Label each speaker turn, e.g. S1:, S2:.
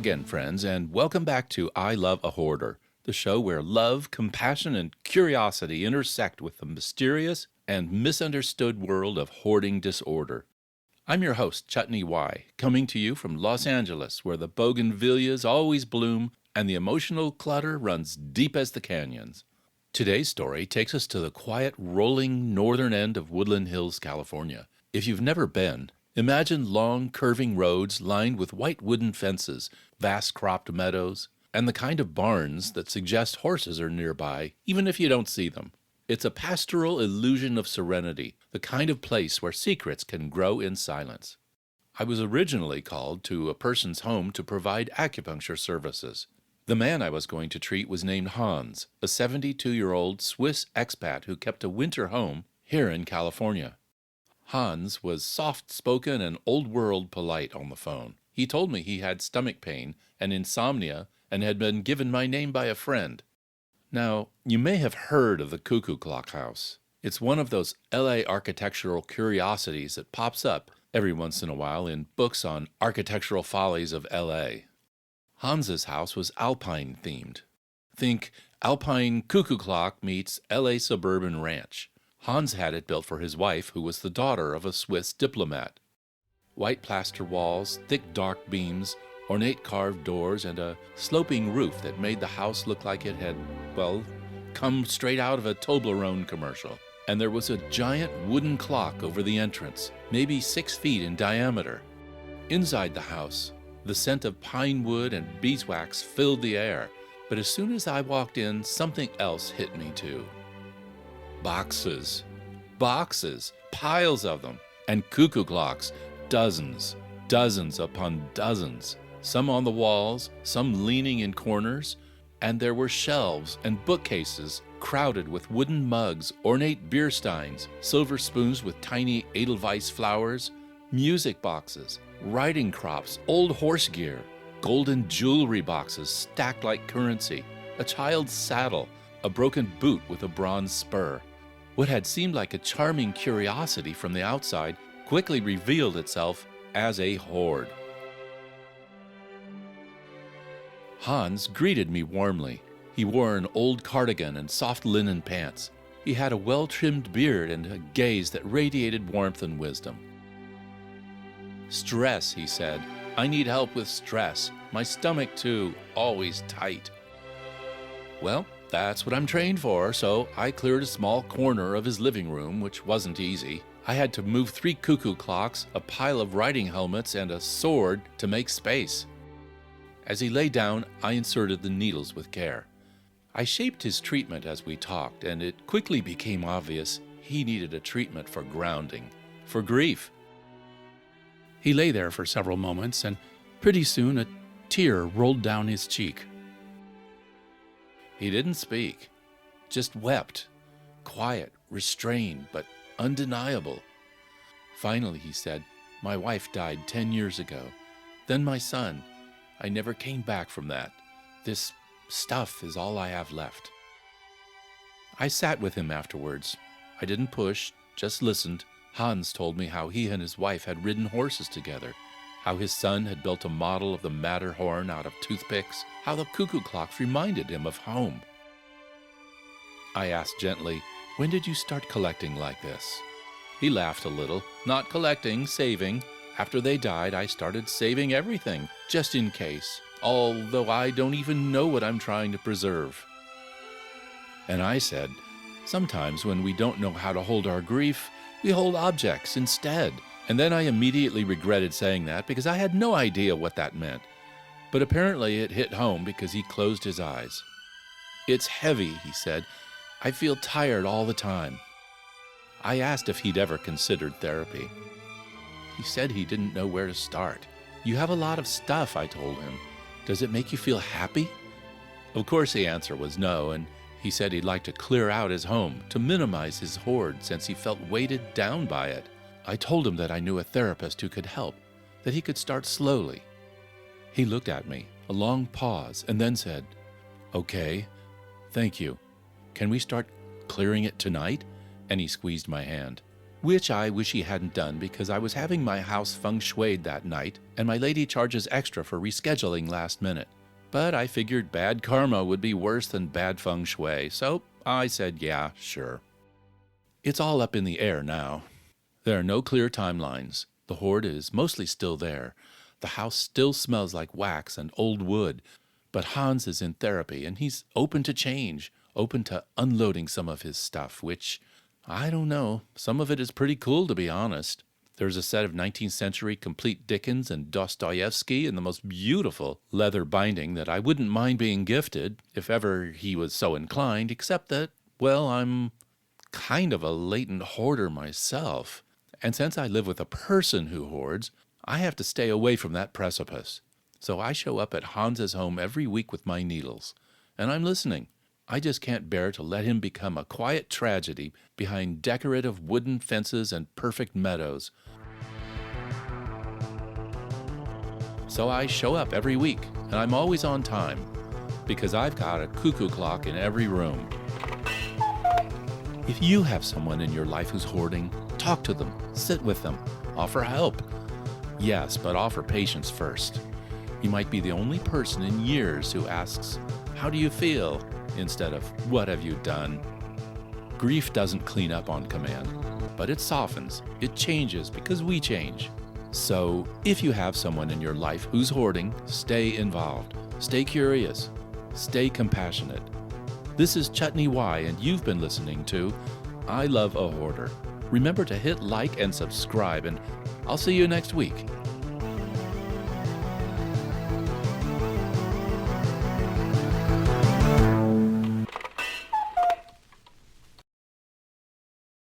S1: again, friends, and welcome back to I Love a Hoarder, the show where love, compassion, and curiosity intersect with the mysterious and misunderstood world of hoarding disorder. I'm your host, Chutney Whye, coming to you from Los Angeles, where the bougainvilleas always bloom and the emotional clutter runs deep as the canyons. Today's story takes us to the quiet, rolling northern end of Woodland Hills, California. If you've never been, imagine long, curving roads lined with white wooden fences, vast cropped meadows, and the kind of barns that suggest horses are nearby, even if you don't see them. It's a pastoral illusion of serenity, the kind of place where secrets can grow in silence. I was originally called to a person's home to provide acupuncture services. The man I was going to treat was named Hans, a 72-year-old Swiss expat who kept a winter home here in California. Hans was soft-spoken and old-world polite on the phone. He told me he had stomach pain and insomnia and had been given my name by a friend. Now, you may have heard of the Cuckoo Clock House. It's one of those LA architectural curiosities that pops up every once in a while in books on architectural follies of LA. Hans's house was Alpine-themed. Think Alpine Cuckoo Clock meets LA suburban ranch. Hans had it built for his wife, who was the daughter of a Swiss diplomat. White plaster walls, thick dark beams, ornate carved doors, and a sloping roof that made the house look like it had, come straight out of a Toblerone commercial. And there was a giant wooden clock over the entrance, maybe 6 feet in diameter. Inside the house, the scent of pine wood and beeswax filled the air, but as soon as I walked in, something else hit me too. Boxes, piles of them, and cuckoo clocks, dozens upon dozens, some on the walls, some leaning in corners, and there were shelves and bookcases crowded with wooden mugs, ornate beer steins, silver spoons with tiny edelweiss flowers, music boxes, riding crops, old horse gear, golden jewelry boxes stacked like currency, a child's saddle, a broken boot with a bronze spur. What had seemed like a charming curiosity from the outside quickly revealed itself as a hoard. Hans greeted me warmly. He wore an old cardigan and soft linen pants. He had a well-trimmed beard and a gaze that radiated warmth and wisdom. "Stress," he said. "I need help with stress. My stomach, too, always tight." Well, that's what I'm trained for, so I cleared a small corner of his living room, which wasn't easy. I had to move 3 cuckoo clocks, a pile of riding helmets, and a sword to make space. As he lay down, I inserted the needles with care. I shaped his treatment as we talked, and it quickly became obvious he needed a treatment for grounding, for grief. He lay there for several moments, and pretty soon a tear rolled down his cheek. He didn't speak, just wept, quiet, restrained, but undeniable. Finally, he said, "My wife died 10 years ago. Then my son. I never came back from that. This stuff is all I have left." I sat with him afterwards. I didn't push, just listened. Hans told me how he and his wife had ridden horses together, how his son had built a model of the Matterhorn out of toothpicks, how the cuckoo clocks reminded him of home. I asked gently, "When did you start collecting like this?" He laughed a little. "Not collecting, saving. After they died, I started saving everything, just in case, although I don't even know what I'm trying to preserve." And I said, "Sometimes when we don't know how to hold our grief, we hold objects instead." And then I immediately regretted saying that because I had no idea what that meant. But apparently it hit home because he closed his eyes. "It's heavy," he said. "I feel tired all the time." I asked if he'd ever considered therapy. He said he didn't know where to start. "You have a lot of stuff," I told him. "Does it make you feel happy?" Of course the answer was no, and he said he'd like to clear out his home, to minimize his hoard since he felt weighted down by it. I told him that I knew a therapist who could help, that he could start slowly. He looked at me, a long pause, and then said, "Okay, thank you. Can we start clearing it tonight?" And he squeezed my hand. which I wish he hadn't done because I was having my house feng shuied that night, and my lady charges extra for rescheduling last minute. But I figured bad karma would be worse than bad feng shui, so I said yeah, sure. It's all up in the air now. There are no clear timelines. The hoard is mostly still there. The house still smells like wax and old wood, but Hans is in therapy and he's open to change, open to unloading some of his stuff, which, I don't know, some of it is pretty cool to be honest. There's a set of 19th century complete Dickens and Dostoevsky in the most beautiful leather binding that I wouldn't mind being gifted if ever he was so inclined, except that, well, I'm kind of a latent hoarder myself. And since I live with a person who hoards, I have to stay away from that precipice. So I show up at Hans's home every week with my needles, and I'm listening. I just can't bear to let him become a quiet tragedy behind decorative wooden fences and perfect meadows. So I show up every week, and I'm always on time, because I've got a cuckoo clock in every room. If you have someone in your life who's hoarding, talk to them, sit with them, offer help. Yes, but offer patience first. You might be the only person in years who asks, "How do you feel?" instead of, "What have you done?" Grief doesn't clean up on command, but it softens, it changes because we change. So, if you have someone in your life who's hoarding, stay involved, stay curious, stay compassionate. This is Chutney Whye, and you've been listening to I Love a Hoarder. Remember to hit like and subscribe, and I'll see you next week.